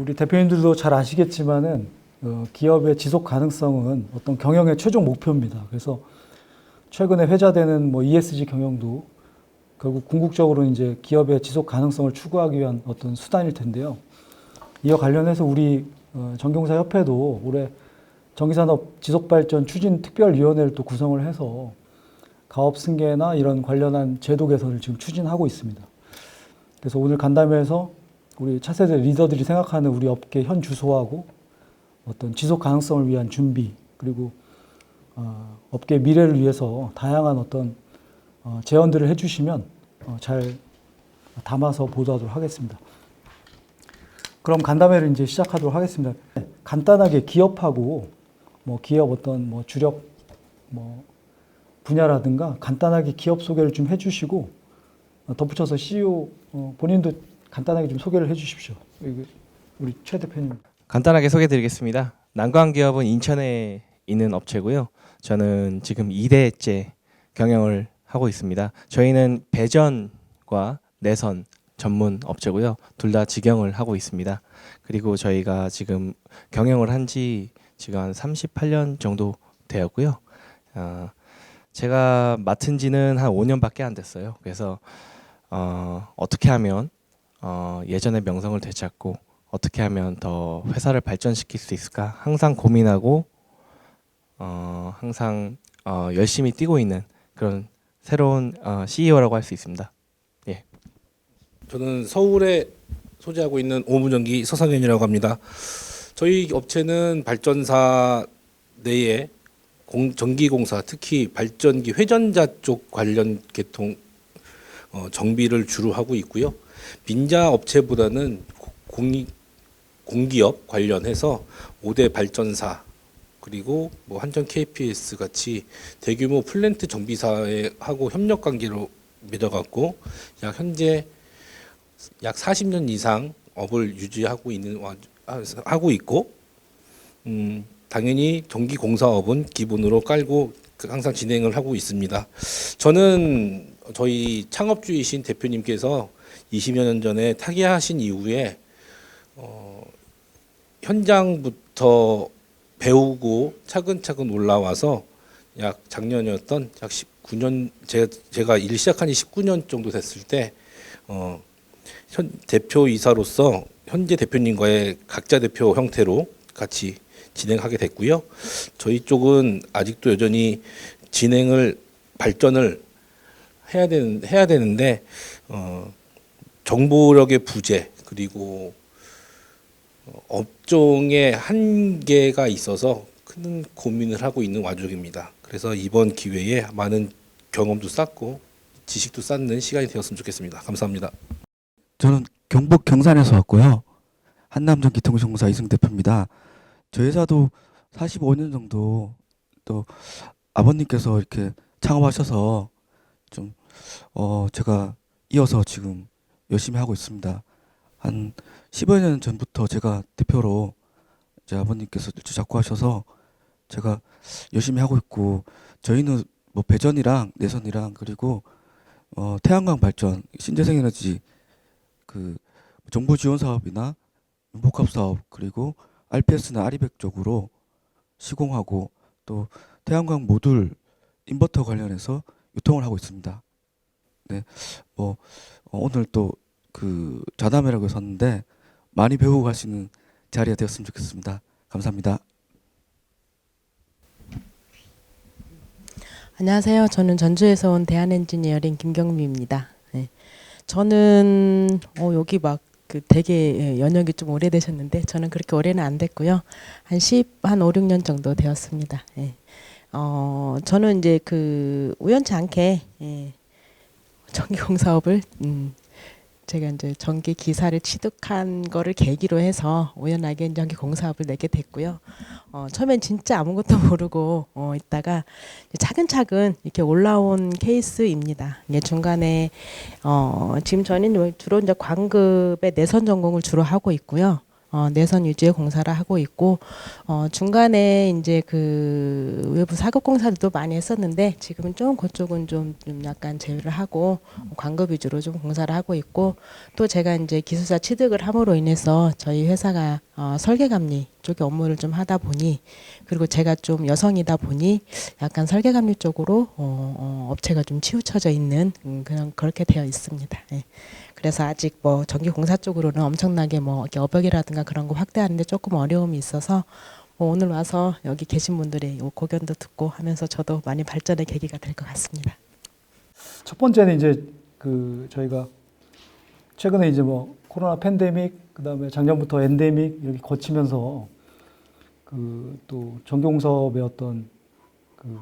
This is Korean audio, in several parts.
우리 대표님들도 잘 아시겠지만은 기업의 지속 가능성은 어떤 경영의 최종 목표입니다. 그래서 최근에 회자되는 ESG 경영도 결국 궁극적으로 이제 기업의 지속 가능성을 추구하기 위한 어떤 수단일 텐데요. 이와 관련해서 우리 전기공사 협회도 올해 전기산업 지속발전 추진 특별위원회를 또 구성을 해서 가업 승계나 이런 관련한 제도 개선을 지금 추진하고 있습니다. 그래서 오늘 간담회에서 우리 차세대 리더들이 생각하는 우리 업계 현 주소하고 어떤 지속 가능성을 위한 준비, 그리고 업계 미래를 위해서 다양한 어떤 제언들을 해주시면 잘 담아서 보도하도록 하겠습니다. 그럼 간담회를 이제 시작하도록 하겠습니다. 간단하게 기업하고 기업 어떤 주력 분야라든가 간단하게 기업 소개를 좀 해주시고 덧붙여서 CEO 본인도 간단하게 좀 소개를 해주십시오. 우리 최 대표님. 간단하게 소개드리겠습니다. 난광기업은 인천에 있는 업체고요. 저는 지금 2대째 경영을 하고 있습니다. 저희는 배전과 내선 전문 업체고요. 둘 다 직영을 하고 있습니다. 그리고 저희가 지금 경영을 한 지 지금 한 38년 정도 되었고요. 제가 맡은 지는 한 5년밖에 안 됐어요. 그래서 어떻게 하면 예전의 명성을 되찾고 어떻게 하면 더 회사를 발전시킬 수 있을까 항상 고민하고 항상 열심히 뛰고 있는 그런 새로운 CEO라고 할 수 있습니다. 예. 저는 서울에 소재하고 있는 오무전기 서상현이라고 합니다. 저희 업체는 발전사 내에 전기공사, 특히 발전기 회전자 쪽 관련 계통 정비를 주로 하고 있고요. 민자 업체보다는 공기업 관련해서 5대 발전사 그리고 한전 KPS 같이 대규모 플랜트 정비사하고 협력 관계로 맺어갖고 현재 약 40년 이상 업을 유지하고 있고 당연히 전기공사업은 기본으로 깔고 항상 진행을 하고 있습니다. 저는 저희 창업주이신 대표님께서 20여 년 전에 타계하신 이후에 현장부터 배우고 차근차근 올라와서 약 작년이었던 약 19년 제가 일 시작한 지 19년 정도 됐을 때 대표이사로서 현재 대표님과의 각자 대표 형태로 같이 진행하게 됐고요. 저희 쪽은 아직도 여전히 발전을 해야 되는데 정보력의 부재 그리고 업종의 한계가 있어서 큰 고민을 하고 있는 와중입니다. 그래서 이번 기회에 많은 경험도 쌓고 지식도 쌓는 시간이 되었으면 좋겠습니다. 감사합니다. 저는 경북 경산에서 왔고요. 한남전기통신공사 이승 대표입니다. 저희 회사도 45년 정도 또 아버님께서 이렇게 창업하셔서 좀 제가 이어서 지금 열심히 하고 있습니다. 한 10여 년 전부터 제가 대표로 제 아버님께서 자꾸 하셔서 제가 열심히 하고 있고 저희는 배전이랑 내선이랑 그리고 태양광 발전, 신재생에너지 그 정부 지원 사업이나 복합 사업 그리고 RPS나 아리백 쪽으로 시공하고 또 태양광 모듈 인버터 관련해서 유통을 하고 있습니다. 네, 오늘 또 그 자담회라고 섰는데 많이 배우고 갈 수 있는 자리가 되었으면 좋겠습니다. 감사합니다. 안녕하세요. 저는 전주에서 온 대한엔지니어링 김경미입니다. 네. 저는 여기 되게 연역이 좀 오래되셨는데 저는 그렇게 오래는 안 됐고요. 한 5, 6년 정도 되었습니다. 네. 저는 이제 우연치 않게 전기공사업을 제가 이제 전기 기사를 취득한 거를 계기로 해서 우연하게 전기공사업을 내게 됐고요. 처음엔 진짜 아무것도 모르고 있다가 차근차근 이렇게 올라온 케이스입니다. 이게 중간에 지금 저는 주로 이제 광급의 내선 전공을 주로 하고 있고요. 내선 위주의 공사를 하고 있고 중간에 이제 그 외부 사급 공사들도 많이 했었는데 지금은 좀 그쪽은 좀 약간 제외를 하고 광급 위주로 좀 공사를 하고 있고 또 제가 이제 기술사 취득을 함으로 인해서 저희 회사가 설계감리 쪽에 업무를 좀 하다 보니 그리고 제가 좀 여성이다 보니 약간 설계감리 쪽으로 업체가 좀 치우쳐져 있는 그냥 그렇게 되어 있습니다. 예. 그래서 아직 뭐 전기 공사 쪽으로는 엄청나게 뭐 이렇게 어벽이라든가 그런 거 확대하는데 조금 어려움이 있어서 뭐 오늘 와서 여기 계신 분들의 요 고견도 듣고 하면서 저도 많이 발전의 계기가 될 것 같습니다. 첫 번째는 이제 그 저희가 최근에 이제 뭐 코로나 팬데믹 그다음에 작년부터 엔데믹 이렇게 거치면서 그 또 전기공사업의 어떤 그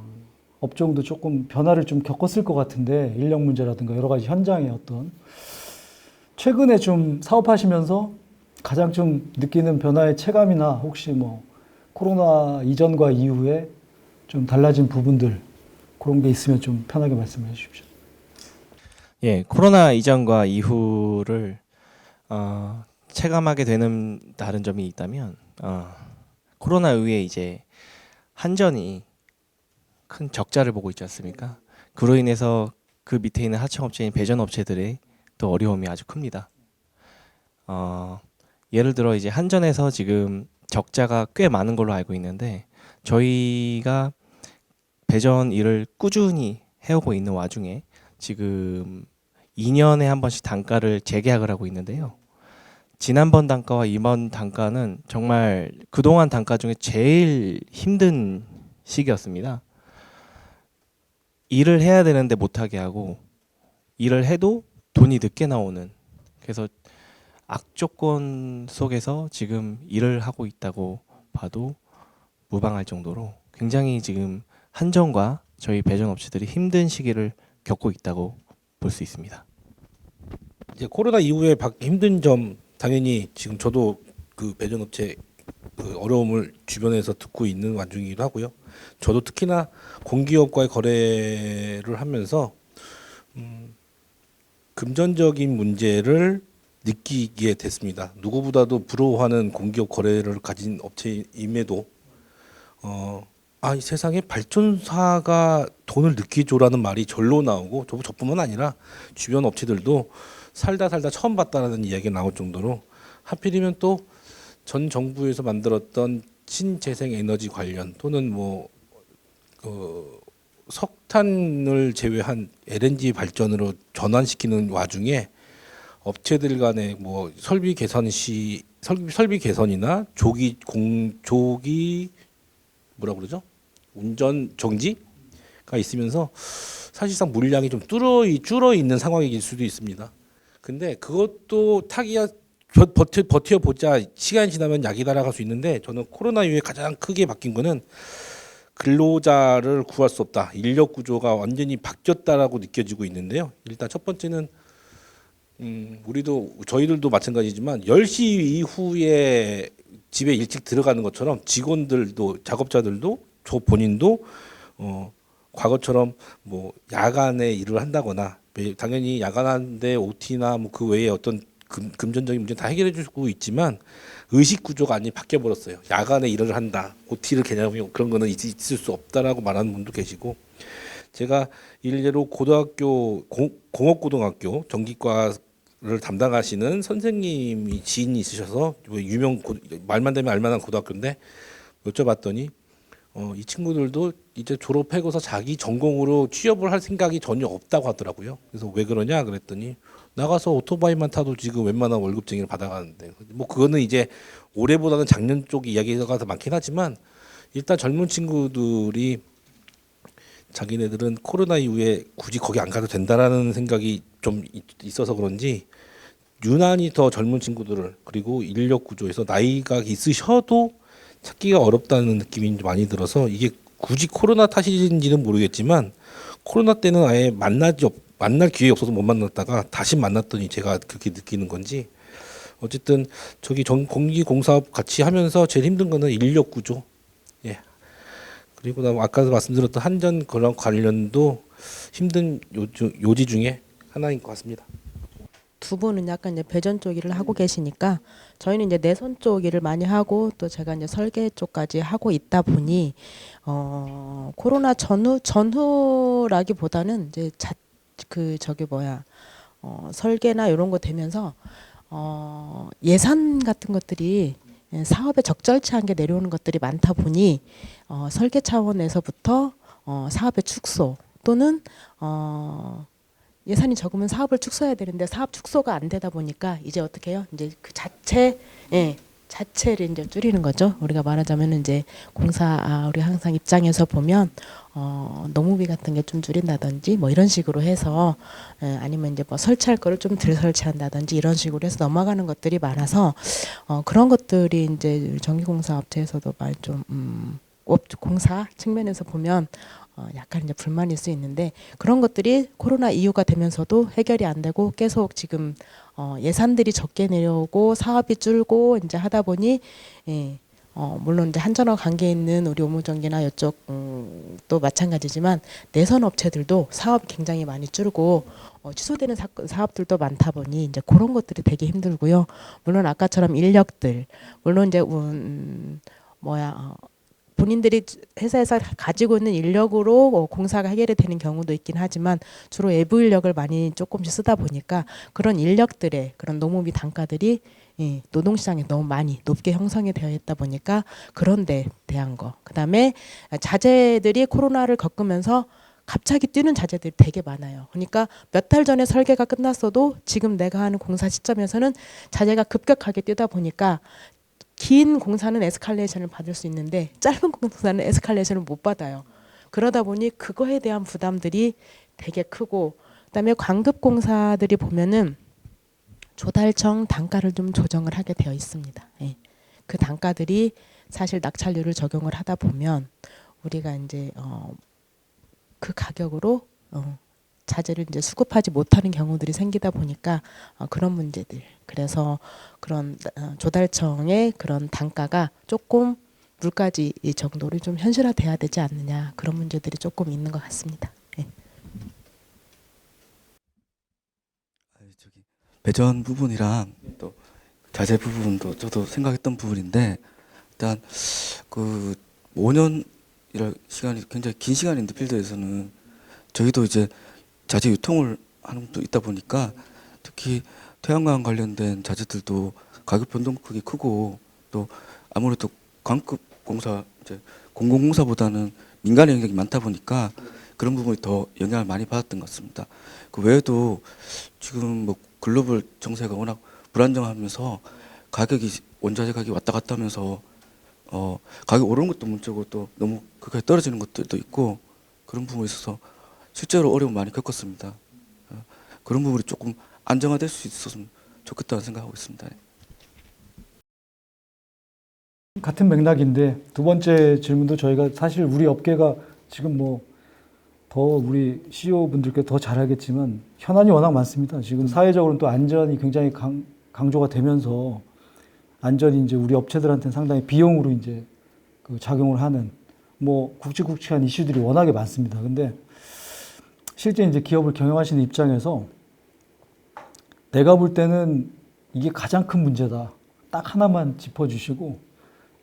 업종도 조금 변화를 좀 겪었을 것 같은데 인력 문제라든가 여러 가지 현장의 어떤 최근에 좀 사업하시면서 가장 좀 느끼는 변화의 체감이나 혹시 뭐 코로나 이전과 이후에 좀 달라진 부분들 그런 게 있으면 좀 편하게 말씀해 주십시오. 예, 코로나 이전과 이후를 체감하게 되는 다른 점이 있다면 코로나 이후에 이제 한전이 큰 적자를 보고 있지 않습니까? 그로 인해서 그 밑에 있는 하청업체인 배전업체들의 또 어려움이 아주 큽니다. 예를 들어 이제 한전에서 지금 적자가 꽤 많은 걸로 알고 있는데 저희가 배전 일을 꾸준히 해오고 있는 와중에 지금 2년에 한 번씩 단가를 재계약을 하고 있는데요. 지난번 단가와 이번 단가는 정말 그동안 단가 중에 제일 힘든 시기였습니다. 일을 해야 되는데 못하게 하고 일을 해도 돈이 늦게 나오는 그래서 악조건 속에서 지금 일을 하고 있다고 봐도 무방할 정도로 굉장히 지금 한전과 저희 배전업체들이 힘든 시기를 겪고 있다고 볼 수 있습니다. 이제 코로나 이후에 힘든 점 당연히 지금 저도 그 배전업체 그 어려움을 주변에서 듣고 있는 와중이기도 하고요. 저도 특히나 공기업과의 거래를 하면서 금전적인 문제를 느끼게 됐습니다. 누구보다도 부러워하는 공기업 거래를 가진 업체임에도 이 세상에 발전사가 돈을 늦게 줘라는 말이 절로 나오고 저뿐만 아니라 주변 업체들도 살다 처음 봤다라는 이야기가 나올 정도로 하필이면 또 전 정부에서 만들었던 신재생 에너지 관련 또는 뭐 석탄을 제외한 LNG 발전으로 전환시키는 와중에 업체들 간의 뭐 설비 개선이나 조기 뭐라 그러죠? 운전 정지가 있으면서 사실상 물량이 좀 줄어 있는 상황일 수도 있습니다. 근데 그것도 타기야 버텨보자 시간이 지나면 약이 날아갈 수 있는데 저는 코로나 이후에 가장 크게 바뀐 거는 근로자를 구할 수 없다. 인력 구조가 완전히 바뀌었다라고 느껴지고 있는데요. 일단 첫 번째는 저희들도 마찬가지지만 10시 이후에 집에 일찍 들어가는 것처럼 직원들도 작업자들도 저 본인도 과거처럼 뭐 야간에 일을 한다거나 당연히 야간한데 OT나 뭐 그 외에 어떤 금전적인 문제 다 해결해 주고 있지만 의식 구조가 완전히 바뀌어 버렸어요. 야간에 일을 한다, OT를 개념이 그런 거는 있을 수 없다라고 말하는 분도 계시고 제가 일례로 고등학교 공업고등학교 전기과를 담당하시는 선생님이 지인이 있으셔서 말만 되면 알만한 고등학교인데 여쭤봤더니 이 친구들도 이제 졸업하고서 자기 전공으로 취업을 할 생각이 전혀 없다고 하더라고요. 그래서 왜 그러냐 그랬더니 나가서 오토바이만 타도 지금 웬만한 월급쟁이를 받아가는데 뭐 그거는 이제 올해보다는 작년 쪽 이야기가 더 많긴 하지만 일단 젊은 친구들이 자기네들은 코로나 이후에 굳이 거기 안 가도 된다라는 생각이 좀 있어서 그런지 유난히 더 젊은 친구들을 그리고 인력 구조에서 나이가 있으셔도 찾기가 어렵다는 느낌이 많이 들어서 이게 굳이 코로나 탓인지는 모르겠지만 코로나 때는 아예 만날 기회가 없어서 못 만났다가 다시 만났더니 제가 그렇게 느끼는 건지 어쨌든 저기 공기공사업 같이 하면서 제일 힘든 거는 인력 구조. 예. 그리고 아까도 말씀드렸던 한전 그런 관련도 힘든 요지 중에 하나인 것 같습니다. 두 분은 약간 이제 배전 쪽 일을 하고 계시니까 저희는 이제 내선 쪽 일을 많이 하고 또 제가 이제 설계 쪽까지 하고 있다 보니 코로나 전후라기보다는 이제 설계나 이런 거 되면서 예산 같은 것들이 사업에 적절치 않게 내려오는 것들이 많다 보니 설계 차원에서부터 사업의 축소 또는 예산이 적으면 사업을 축소해야 되는데 사업 축소가 안 되다 보니까 이제 어떻게 해요? 이제 그 자체를 이제 줄이는 거죠. 우리가 말하자면 이제 우리 항상 입장에서 보면 노무비 같은 게 좀 줄인다든지 뭐 이런 식으로 해서 아니면 이제 뭐 설치할 거를 좀 덜 설치한다든지 이런 식으로 해서 넘어가는 것들이 많아서 그런 것들이 이제 전기공사 업체에서도 공사 측면에서 보면 약간 이제 불만일 수 있는데 그런 것들이 코로나 이후가 되면서도 해결이 안 되고 계속 지금 예산들이 적게 내려오고 사업이 줄고 이제 하다 보니 물론 이제 한전과 관계 있는 우리 오무전기나 이쪽 또 마찬가지지만 내선 업체들도 사업이 굉장히 많이 줄고 취소되는 사업들도 많다 보니 이제 그런 것들이 되게 힘들고요. 물론 아까처럼 인력들 물론 이제 본인들이 회사에서 가지고 있는 인력으로 공사가 해결이 되는 경우도 있긴 하지만 주로 외부 인력을 많이 조금씩 쓰다 보니까 그런 인력들의 그런 노무비 단가들이 노동시장에 너무 많이 높게 형성이 되어 있다 보니까 그런 데 대한 거. 그다음에 자재들이 코로나를 겪으면서 갑자기 뛰는 자재들이 되게 많아요. 그러니까 몇 달 전에 설계가 끝났어도 지금 내가 하는 공사 시점에서는 자재가 급격하게 뛰다 보니까 긴 공사는 에스컬레이션을 받을 수 있는데 짧은 공사는 에스컬레이션을 못 받아요. 그러다 보니 그거에 대한 부담들이 되게 크고 그다음에 광급 공사들이 보면은 조달청 단가를 좀 조정을 하게 되어 있습니다. 예. 그 단가들이 사실 낙찰률을 적용을 하다 보면 우리가 이제 그 가격으로 자재를 이제 수급하지 못하는 경우들이 생기다 보니까 그런 문제들. 그래서 그런 조달청의 그런 단가가 조금 물가지 이 정도로 좀 현실화돼야 되지 않느냐 그런 문제들이 조금 있는 것 같습니다. 예. 배전 부분이랑 또 자재 부분도 저도 생각했던 부분인데 일단 그 5년이라 시간이 굉장히 긴 시간인데 필드에서는 저희도 이제 자재 유통을 하는 것도 있다 보니까 특히 태양광 관련된 자재들도 가격 변동폭이 크고 또 아무래도 광급 공사 이제 공공공사보다는 민간의 영역이 많다 보니까 그런 부분이 더 영향을 많이 받았던 것 같습니다. 그 외에도 지금 뭐 글로벌 정세가 워낙 불안정하면서 원자재 가격이 왔다 갔다 하면서 가격 오르는 것도 문제고 또 너무 그게 떨어지는 것들도 있고 그런 부분에 있어서 실제로 어려움 많이 겪었습니다. 그런 부분이 조금 안정화될 수 있었으면 좋겠다는 생각하고 있습니다. 같은 맥락인데 두 번째 질문도 저희가 사실 우리 업계가 지금 뭐 더 우리 CEO 분들께 더 잘 알겠지만 현안이 워낙 많습니다. 지금 사회적으로는 또 안전이 굉장히 강조가 되면서 안전이 이제 우리 업체들한테는 상당히 비용으로 이제 그 작용을 하는 뭐 굵직굵직한 이슈들이 워낙에 많습니다. 근데 실제 이제 기업을 경영하시는 입장에서 내가 볼 때는 이게 가장 큰 문제다. 딱 하나만 짚어주시고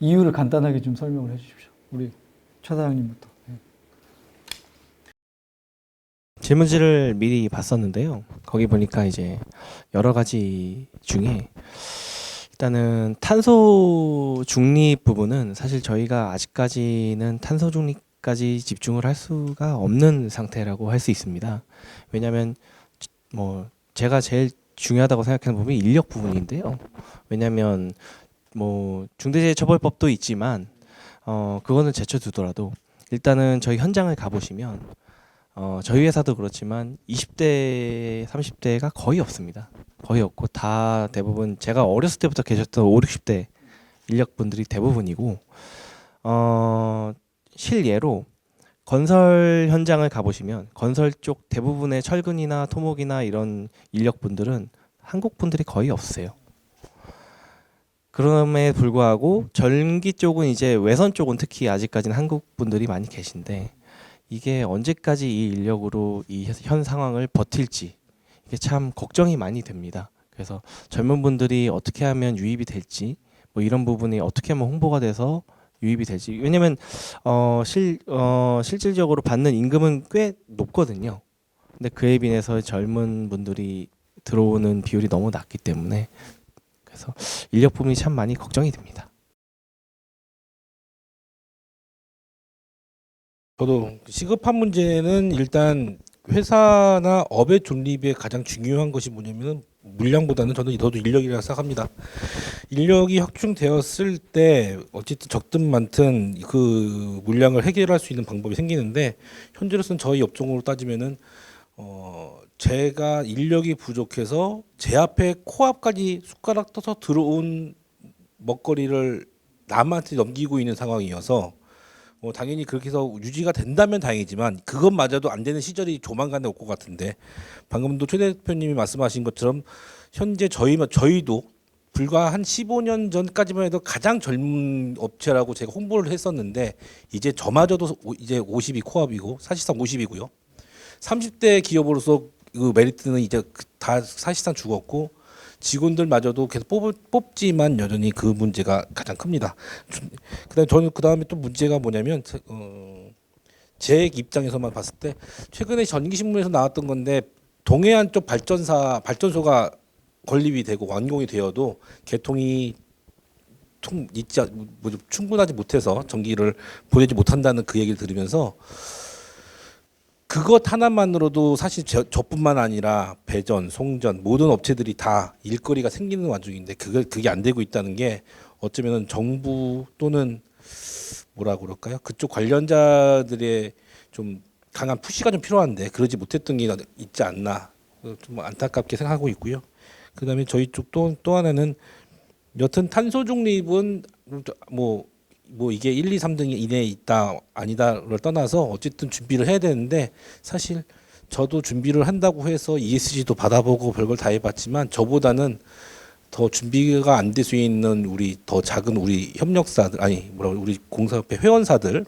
이유를 간단하게 좀 설명을 해주십시오. 우리 최 사장님부터. 질문지를 미리 봤었는데요. 거기 보니까 이제 여러 가지 중에 일단은 탄소 중립 부분은 사실 저희가 아직까지는 탄소 중립까지 집중을 할 수가 없는 상태라고 할 수 있습니다. 왜냐하면 뭐 제가 제일 중요하다고 생각하는 부분이 인력 부분인데요. 왜냐하면 뭐 중대재해처벌법도 있지만 그거는 제쳐두더라도 일단은 저희 현장을 가보시면 저희 회사도 그렇지만 20대, 30대가 거의 없습니다. 거의 없고 다 대부분 제가 어렸을 때부터 계셨던 5, 60대 인력분들이 대부분이고 실예로 건설 현장을 가보시면 건설 쪽 대부분의 철근이나 토목이나 이런 인력분들은 한국 분들이 거의 없으세요. 그럼에 불구하고 전기 쪽은 이제 외선 쪽은 특히 아직까지는 한국 분들이 많이 계신데 이게 언제까지 이 인력으로 이 현 상황을 버틸지 이게 참 걱정이 많이 됩니다. 그래서 젊은 분들이 어떻게 하면 유입이 될지, 뭐 이런 부분이 어떻게 하면 홍보가 돼서 유입이 될지. 왜냐면 실질적으로 받는 임금은 꽤 높거든요. 근데 그에 비해서 젊은 분들이 들어오는 비율이 너무 낮기 때문에, 그래서 인력 부분이 참 많이 걱정이 됩니다. 저도 시급한 문제는 일단 회사나 업의 존립에 가장 중요한 것이 뭐냐면은 물량보다는 저도 인력이라고 생각합니다. 인력이 확충되었을 때 어쨌든 적든 많든 그 물량을 해결할 수 있는 방법이 생기는데, 현재로서는 저희 업종으로 따지면은 제가 인력이 부족해서 제 앞에 코앞까지 숟가락 떠서 들어온 먹거리를 남한테 넘기고 있는 상황이어서 당연히 그렇게 해서 유지가 된다면 다행이지만 그것마저도 안 되는 시절이 조만간에 올 것 같은데, 방금도 최 대표님이 말씀하신 것처럼 현재 저희도 불과 한 15년 전까지만 해도 가장 젊은 업체라고 제가 홍보를 했었는데, 이제 저마저도 이제 50이 코앞이고 사실상 50이고요. 30대 기업으로서 그 메리트는 이제 다 사실상 죽었고, 직원들마저도 계속 뽑지만 여전히 그 문제가 가장 큽니다. 그다음에 또 문제가 뭐냐면 제 입장에서만 봤을 때 최근에 전기신문에서 나왔던 건데, 동해안 쪽 발전소가 건립이 되고 완공이 되어도 개통이 충분하지 못해서 전기를 보내지 못한다는 그 얘기를 들으면서, 그것 하나만으로도 사실 저뿐만 아니라 배전, 송전 모든 업체들이 다 일거리가 생기는 와중인데 그게 안 되고 있다는 게 어쩌면 정부 또는 뭐라 그럴까요? 그쪽 관련자들의 좀 강한 푸시가 좀 필요한데 그러지 못했던 게 있지 않나, 좀 안타깝게 생각하고 있고요. 그다음에 저희 쪽 또 하나는, 여튼 탄소 중립은 뭐 이게 1, 2, 3등 이내에 있다 아니다를 떠나서 어쨌든 준비를 해야 되는데, 사실 저도 준비를 한다고 해서 ESG도 받아보고 별걸 다 해봤지만 저보다는 더 준비가 안 될 수 있는 우리 더 작은 우리 협력사들, 우리 공사협회 회원사들이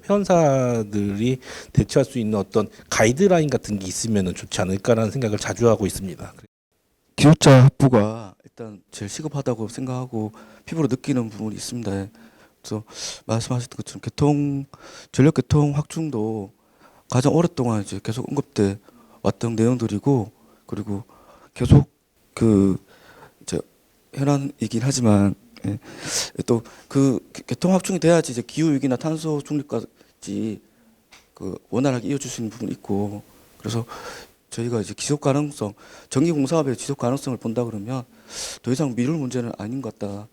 대처할 수 있는 어떤 가이드라인 같은 게 있으면 좋지 않을까라는 생각을 자주 하고 있습니다. 기술자 합부가 일단 제일 시급하다고 생각하고 피부로 느끼는 부분이 있습니다. 그래서 말씀하셨던 것처럼 전력계통 확충도 가장 오랫동안 이제 계속 언급돼 왔던 내용들이고, 그리고 계속 그 이제 현안이긴 하지만, 예, 또 그 계통 확충이 돼야지 이제 기후 위기나 탄소 중립까지 그 원활하게 이어줄 수 있는 부분이 있고, 그래서 저희가 이제 지속 가능성, 전기 공사업의 지속 가능성을 본다 그러면 더 이상 미룰 문제는 아닌 것 같다,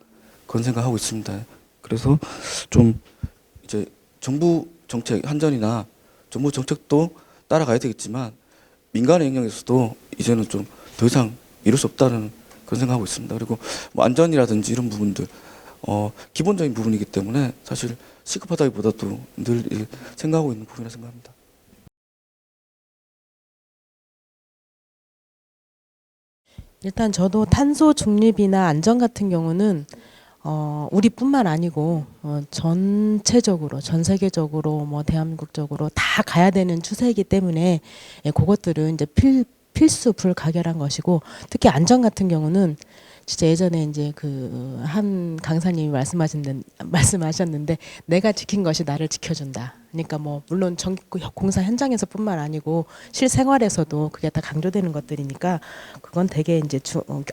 그런 생각하고 있습니다. 그래서 좀 이제 정부 정책 한전이나 정부 정책도 따라가야 되겠지만 민간의 영역에서도 이제는 좀 더 이상 미룰 수 없다는 그런 생각하고 있습니다. 그리고 뭐 안전이라든지 이런 부분들 기본적인 부분이기 때문에 사실 시급하다기보다도 늘 생각하고 있는 부분이라 생각합니다. 일단 저도 탄소 중립이나 안전 같은 경우는 우리뿐만 아니고 전체적으로 전 세계적으로 뭐 대한민국적으로 다 가야 되는 추세이기 때문에, 예, 그것들은 이제 필수 불가결한 것이고, 특히 안전 같은 경우는 진짜 예전에 이제 그 한 강사님이 말씀하셨는데 내가 지킨 것이 나를 지켜준다. 그러니까 뭐 물론 전기 공사 현장에서뿐만 아니고 실생활에서도 그게 다 강조되는 것들이니까 그건 되게 이제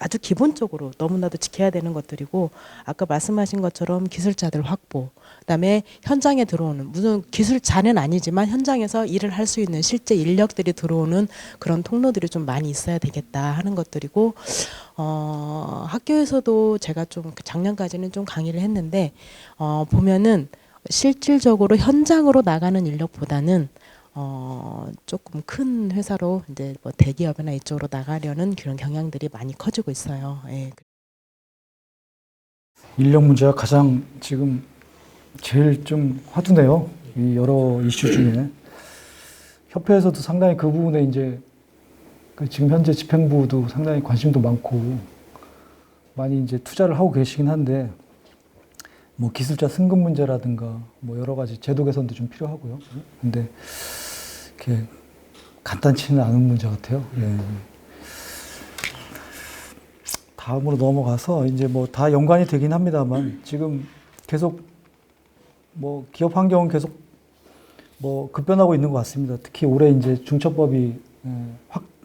아주 기본적으로 너무나도 지켜야 되는 것들이고, 아까 말씀하신 것처럼 기술자들 확보, 그다음에 현장에 들어오는, 무슨 기술자는 아니지만 현장에서 일을 할 수 있는 실제 인력들이 들어오는 그런 통로들이 좀 많이 있어야 되겠다 하는 것들이고, 학교에서도 제가 좀 작년까지는 좀 강의를 했는데 보면은 실질적으로 현장으로 나가는 인력보다는 조금 큰 회사로 이제 뭐 대기업이나 이쪽으로 나가려는 그런 경향들이 많이 커지고 있어요. 예. 인력 문제가 가장 지금 제일 좀 화두네요. 이 여러 이슈 중에. 협회에서도 상당히 그 부분에 이제 지금 현재 집행부도 상당히 관심도 많고 많이 이제 투자를 하고 계시긴 한데, 뭐 기술자 승급 문제라든가 뭐 여러 가지 제도 개선도 좀 필요하고요. 근데 이렇게 간단치는 않은 문제 같아요. 예. 다음으로 넘어가서 이제 뭐 다 연관이 되긴 합니다만 지금 계속 뭐 기업 환경은 계속 뭐 급변하고 있는 것 같습니다. 특히 올해 이제 중처법이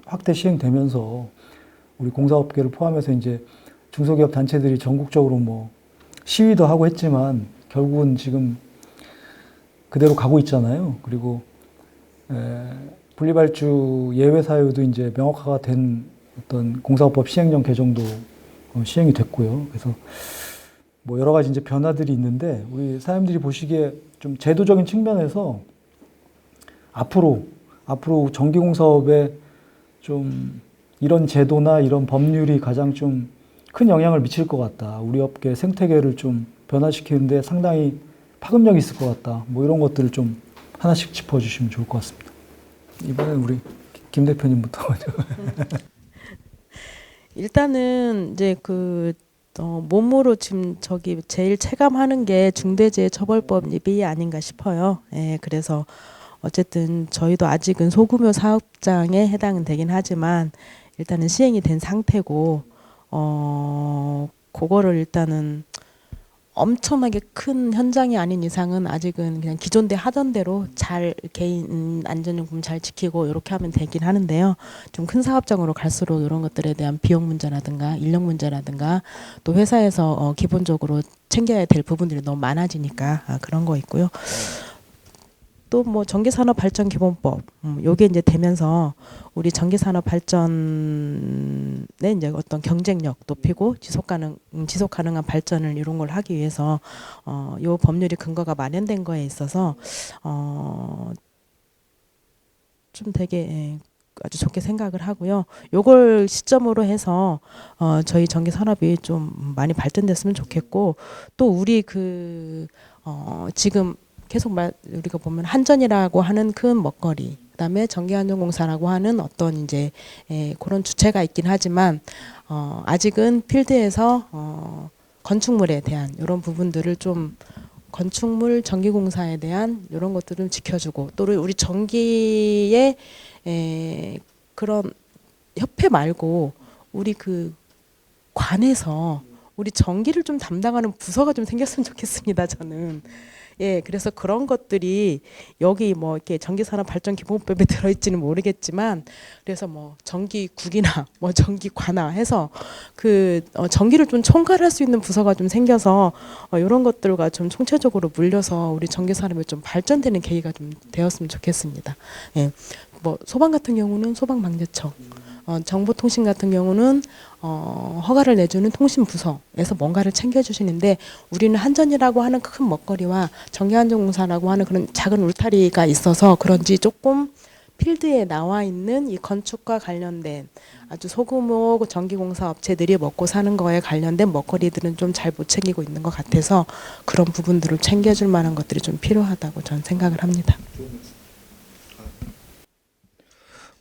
확대 시행되면서 우리 공사업계를 포함해서 이제 중소기업 단체들이 전국적으로 뭐 시위도 하고 했지만 결국은 지금 그대로 가고 있잖아요. 그리고 분리발주 예외 사유도 이제 명확화가 된 어떤 공사법 시행령 개정도 시행이 됐고요. 그래서 뭐 여러 가지 이제 변화들이 있는데 우리 사장님들이 보시기에 좀 제도적인 측면에서 앞으로 전기공사업에 좀 이런 제도나 이런 법률이 가장 좀 큰 영향을 미칠 것 같다. 우리 업계 생태계를 좀 변화시키는데 상당히 파급력이 있을 것 같다. 뭐 이런 것들을 좀 하나씩 짚어주시면 좋을 것 같습니다. 이번엔 우리 김 대표님부터 먼저. 일단은 이제 몸으로 지금 저기 제일 체감하는 게 중대재해처벌법이 아닌가 싶어요. 예, 그래서 어쨌든 저희도 아직은 소규모 사업장에 해당은 되긴 하지만 일단은 시행이 된 상태고 그거를 일단은 엄청나게 큰 현장이 아닌 이상은 아직은 그냥 기존대 하던 대로 잘 개인 안전용품 잘 지키고 이렇게 하면 되긴 하는데요. 좀 큰 사업장으로 갈수록 이런 것들에 대한 비용 문제라든가 인력 문제라든가 또 회사에서 기본적으로 챙겨야 될 부분들이 너무 많아지니까 그런 거 있고요. 또 뭐 전기산업발전기본법 요게 이제 되면서 우리 전기산업 발전의 이제 어떤 경쟁력 높이고 지속 가능한 발전을 이런 걸 하기 위해서 요 법률이 근거가 마련된 거에 있어서 좀 되게 아주 좋게 생각을 하고요. 요걸 시점으로 해서 저희 전기 산업이 좀 많이 발전됐으면 좋겠고 또 우리 지금 계속 우리가 보면 한전이라고 하는 큰 먹거리, 그다음에 전기안전공사라고 하는 어떤 이제 그런 주체가 있긴 하지만 아직은 필드에서 건축물에 대한 이런 부분들을 좀 건축물 전기공사에 대한 이런 것들을 지켜주고 또 우리 전기의 그런 협회 말고 우리 관에서 우리 전기를 좀 담당하는 부서가 좀 생겼으면 좋겠습니다. 저는. 예, 그래서 그런 것들이 여기 뭐 이렇게 전기산업발전기본법에 들어있지는 모르겠지만 그래서 뭐 전기국이나 뭐 전기관나 해서 전기를 좀 총괄할 수 있는 부서가 좀 생겨서 이런 것들과 좀 총체적으로 물려서 우리 전기산업이 좀 발전되는 계기가 좀 되었으면 좋겠습니다. 예, 뭐 소방 같은 경우는 소방방재청. 정보통신 같은 경우는 허가를 내주는 통신부서에서 뭔가를 챙겨주시는데 우리는 한전이라고 하는 큰 먹거리와 전기안전공사라고 하는 그런 작은 울타리가 있어서 그런지 조금 필드에 나와 있는 이 건축과 관련된 아주 소규모 전기공사 업체들이 먹고 사는 거에 관련된 먹거리들은 좀 잘 못 챙기고 있는 것 같아서 그런 부분들을 챙겨줄 만한 것들이 좀 필요하다고 저는 생각을 합니다.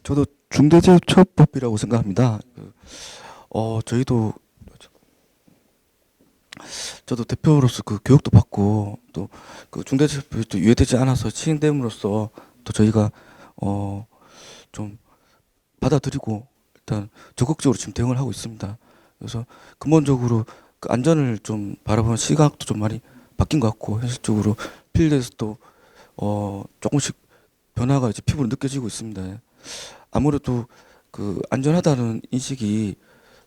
저도 중대재해처벌법이라고 생각합니다. 저희도 저도 대표로서 교육도 받고 또 중대재해처벌도 유예되지 않아서 시행됨으로써 또 저희가 좀 받아들이고 일단 적극적으로 지금 대응을 하고 있습니다. 그래서 근본적으로 안전을 좀 바라보는 시각도 좀 많이 바뀐 것 같고 현실적으로 필드에서 또 조금씩 변화가 이제 피부로 느껴지고 있습니다. 아무래도 안전하다는 인식이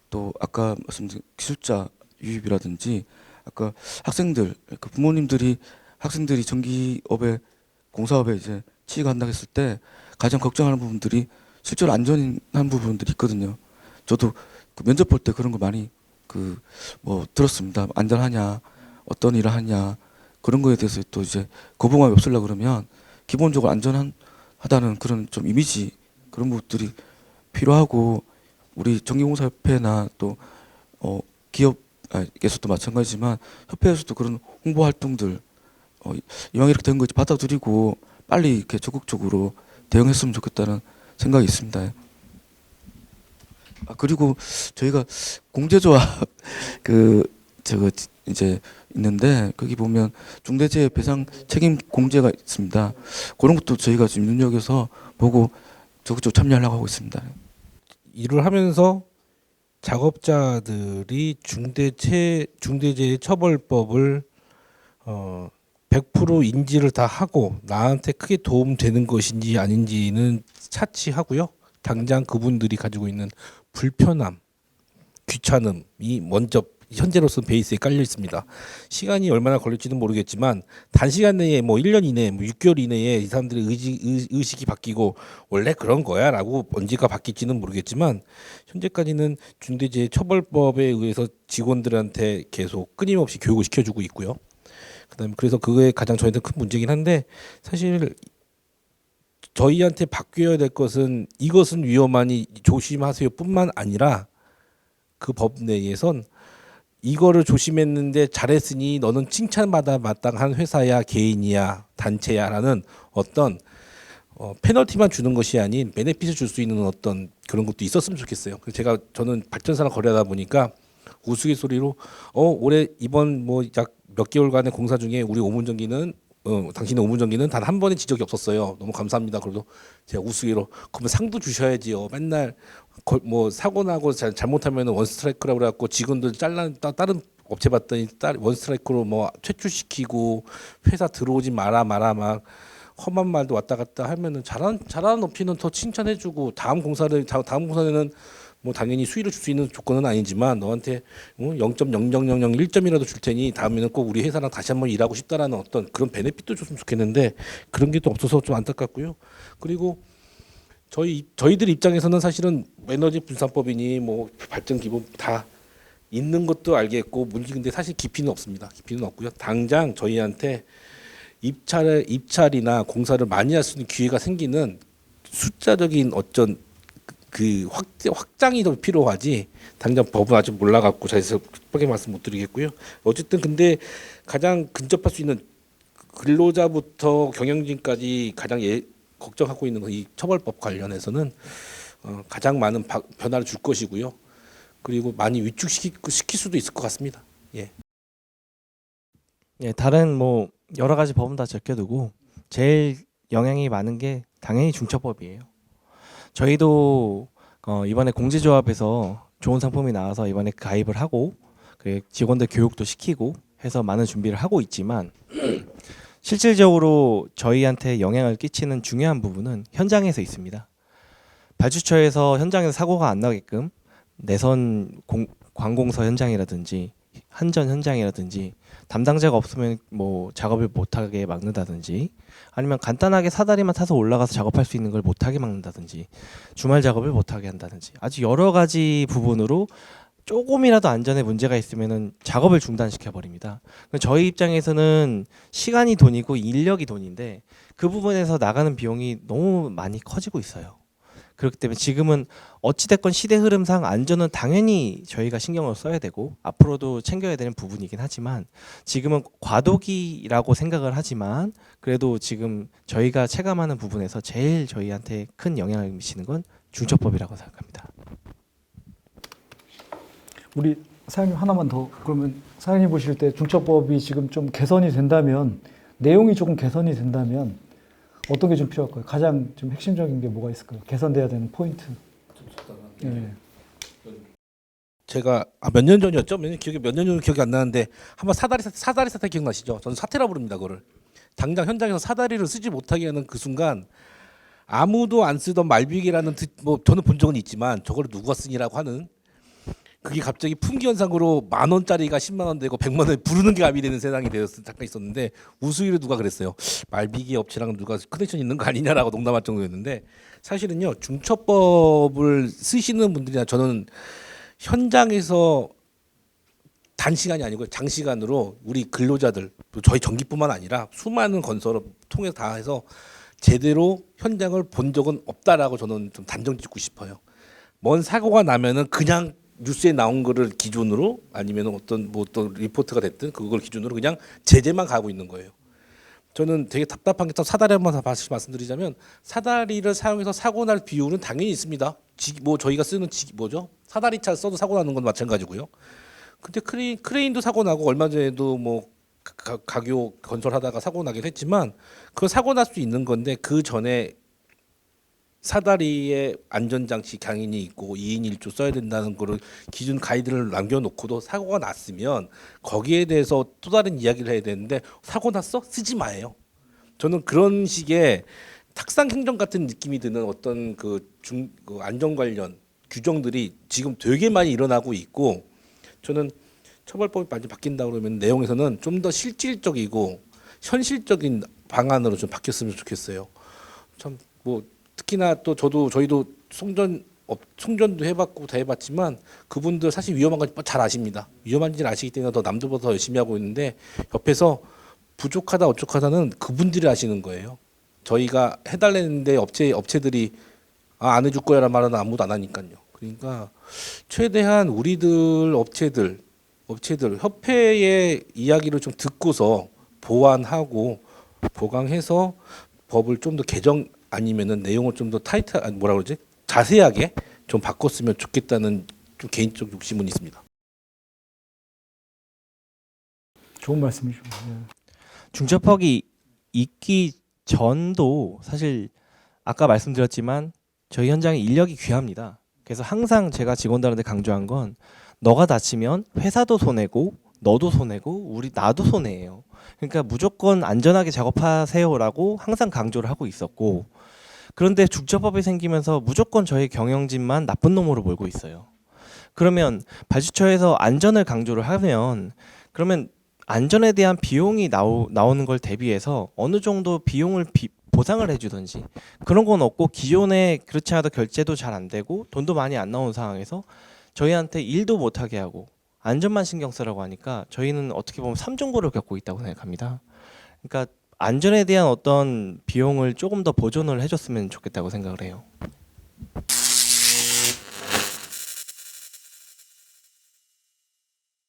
또 아까 말씀드린 기술자 유입이라든지 아까 학생들 부모님들이 학생들이 전기업에 공사업에 이제 취직한다고 했을 때 가장 걱정하는 부분들이 실제로 안전한 부분들이 있거든요. 저도 면접 볼 때 그런 거 많이 뭐 들었습니다. 안전하냐, 어떤 일을 하냐 그런 거에 대해서 또 이제 거부감이 없으려고 그러면 기본적으로 안전하다는 그런 좀 이미지 그런 부분들이 필요하고 우리 전기공사협회나 또 기업에서도 마찬가지지만 협회에서도 그런 홍보 활동들 이왕 이렇게 된 거 받아들이고 빨리 이렇게 적극적으로 대응했으면 좋겠다는 생각이 있습니다. 그리고 저희가 공제조합 저거 이제 있는데 거기 보면 중대재해 배상 책임 공제가 있습니다. 그런 것도 저희가 지금 눈여겨서 보고 적극적으로 참여하려고 하고 있습니다. 일을 하면서 작업자들이 중대재해처벌법을 100% 인지를 다 하고 나한테 크게 도움되는 것인지 아닌지는 차치하고요. 당장 그분들이 가지고 있는 불편함, 귀찮음이 먼저 현재로서 베이스에 깔려 있습니다. 시간이 얼마나 걸릴지는 모르겠지만 단시간 내에 뭐 1년 이내, 뭐 6개월 이내에 이 사람들의 의식이 바뀌고 원래 그런 거야라고 언제가 바뀔지는 모르겠지만 현재까지는 중대재해처벌법에 의해서 직원들한테 계속 끊임없이 교육을 시켜주고 있고요. 그다음에 그래서 그게 가장 저희한테 큰 문제긴 한데 사실 저희한테 바뀌어야 될 것은 이것은 위험하니 조심하세요뿐만 아니라 그 법 내에선 이거를 조심했는데 잘했으니 너는 칭찬받아 마땅한 회사야 개인이야 단체야라는 어떤 페널티만 주는 것이 아닌 베네핏을 줄 수 있는 어떤 그런 것도 있었으면 좋겠어요. 그래서 저는 발전사랑 거래하다 보니까 우스갯소리로 올해 이번 뭐 약 몇 개월간의 공사 중에 우리 오문전기는 당신의 오문전기는 단 한 번의 지적이 없었어요. 너무 감사합니다. 그래도 제가 우스개로 그러면 상도 주셔야지요. 맨날 뭐 사고 나고 잘못하면 원스트라이크라고 그래갖고 직원들 다른 업체 봤더니 원스트라이크로 뭐 퇴출시키고 회사 들어오지 마라 막 험한 말도 왔다 갔다 하면은 잘하는 업체는 더 칭찬해주고 다음 공사에는 뭐 당연히 수위를 줄 수 있는 조건은 아니지만 너한테 0.00001점이라도 줄 테니 다음에는 꼭 우리 회사랑 다시 한번 일하고 싶다라는 어떤 그런 베네핏도 줬으면 좋겠는데 그런 게 또 없어서 좀 안타깝고요. 그리고 저희들 입장에서는 사실은 에너지 분산법이니 뭐 발전 기본 다 있는 것도 알겠고 근데 사실 깊이는 없습니다. 깊이는 없고요. 당장 저희한테 입찰이나 공사를 많이 할 수 있는 기회가 생기는 숫자적인 어떤 그 확장이 더 필요하지 당장 법은 아직 몰라갖고 자세하게 말씀 못 드리겠고요. 어쨌든 근데 가장 근접할 수 있는 근로자부터 경영진까지 가장 걱정하고 있는 이 처벌법 관련해서는 가장 많은 변화를 줄 것이고요. 그리고 많이 위축시킬 수도 있을 것 같습니다. 예. 예, 다른 뭐 여러 가지 법은 다 제껴두고 제일 영향이 많은 게 당연히 중처법이에요. 저희도 이번에 공제조합에서 좋은 상품이 나와서 이번에 가입을 하고 직원들 교육도 시키고 해서 많은 준비를 하고 있지만 실질적으로 저희한테 영향을 끼치는 중요한 부분은 현장에서 있습니다. 발주처에서 현장에서 사고가 안 나게끔 내선 관공서 현장이라든지 한전 현장이라든지 담당자가 없으면 뭐 작업을 못하게 막는다든지 아니면 간단하게 사다리만 타서 올라가서 작업할 수 있는 걸 못하게 막는다든지 주말 작업을 못하게 한다든지 아주 여러 가지 부분으로 조금이라도 안전에 문제가 있으면은 작업을 중단시켜 버립니다. 저희 입장에서는 시간이 돈이고 인력이 돈인데 그 부분에서 나가는 비용이 너무 많이 커지고 있어요. 그렇기 때문에 지금은 어찌됐건 시대 흐름상 안전은 당연히 저희가 신경을 써야 되고 앞으로도 챙겨야 되는 부분이긴 하지만 지금은 과도기라고 생각을 하지만 그래도 지금 저희가 체감하는 부분에서 제일 저희한테 큰 영향을 미치는 건 중처법이라고 생각합니다. 우리 사장님 하나만 더 그러면 사장님 보실 때 중처법이 지금 좀 개선이 된다면 내용이 조금 개선이 된다면 어떤 게 좀 필요할까요? 가장 좀 핵심적인 게 뭐가 있을까요? 개선돼야 되는 포인트. 예. 제가 몇 년 전이었죠? 몇 년 전은 기억이 안 나는데 한번 사다리 사태 기억나시죠? 저는 사태라 부릅니다. 그거를 당장 현장에서 사다리를 쓰지 못하게 하는 그 순간 아무도 안 쓰던 말비기라는 뭐 저는 본 적은 있지만 저걸 누가 쓰니라고 하는 그게 갑자기 품귀 현상으로 10,000원짜리가 10만 원 되고 100만 원 부르는 게 압이 되는 세상이 잠깐 있었는데 우스개로 누가 그랬어요. 말비기 업체랑 누가 커넥션 있는 거 아니냐라고 농담할 정도였는데 사실은요 중처법을 쓰시는 분들이나 저는 현장에서 단시간이 아니고 장시간으로 우리 근로자들 또 저희 전기뿐만 아니라 수많은 건설을 통해서 다 해서 제대로 현장을 본 적은 없다라고 저는 좀 단정 짓고 싶어요. 뭔 사고가 나면은 그냥 뉴스에 나온 거를 기준으로 아니면 어떤 리포트가 됐든 그걸 기준으로 그냥 제재만 가고 있는 거예요. 저는 되게 답답한 게 사다리 한번 다시 말씀드리자면 사다리를 사용해서 사고 날 비율은 당연히 있습니다. 뭐 저희가 쓰는 사다리차 써도 사고 나는 건 마찬가지고요. 근데 크레인도 사고 나고 얼마 전에도 뭐 가교 건설하다가 사고 나기도 했지만 그 사고 날 수 있는 건데 그 전에 사다리에 안전장치 강인이 있고 2인 1조 써야 된다는 거를 기준 가이드를 남겨놓고도 사고가 났으면 거기에 대해서 또 다른 이야기를 해야 되는데 사고 났어? 쓰지 마요. 저는 그런 식의 탁상 행정 같은 느낌이 드는 어떤 그 안전 관련 규정들이 지금 되게 많이 일어나고 있고 저는 처벌법이 많이 바뀐다 그러면 내용에서는 좀 더 실질적이고 현실적인 방안으로 좀 바뀌었으면 좋겠어요. 참 뭐 특히나 또 저희도 송전도 해봤고 다 해봤지만 그분들 사실 위험한 건 잘 아십니다. 위험한지를 아시기 때문에 더 남들보다 더 열심히 하고 있는데 옆에서 부족하다 어쩌하다는 그분들이 하시는 거예요. 저희가 해달라는데 업체들이 안 해줄 거야라는 말은 아무도 안 하니까요. 그러니까 최대한 우리들 업체들 협회의 이야기를 좀 듣고서 보완하고 보강해서 법을 좀 더 개정 아니면은 내용을 좀 더 뭐라 그러지? 자세하게 좀 바꿨으면 좋겠다는 좀 개인적 욕심은 있습니다. 좋은 말씀이죠. 예. 중첩법이 있기 전도 사실 아까 말씀드렸지만 저희 현장에 인력이 귀합니다. 그래서 항상 제가 직원들한테 강조한 건 너가 다치면 회사도 손해고 너도 손해고 나도 손해예요. 그러니까 무조건 안전하게 작업하세요라고 항상 강조를 하고 있었고 그런데 중첩법이 생기면서 무조건 저희 경영진만 나쁜 놈으로 몰고 있어요. 그러면 발주처에서 안전을 강조를 하면 그러면 안전에 대한 비용이 나오는 걸 대비해서 어느 정도 비용을 보상을 해주든지 그런 건 없고 기존에 그렇지 않아도 결제도 잘 안 되고 돈도 많이 안 나오는 상황에서 저희한테 일도 못하게 하고 안전만 신경 쓰라고 하니까 저희는 어떻게 보면 삼중고를 겪고 있다고 생각합니다. 그러니까 안전에 대한 어떤 비용을 조금 더 보존을 해줬으면 좋겠다고 생각을 해요.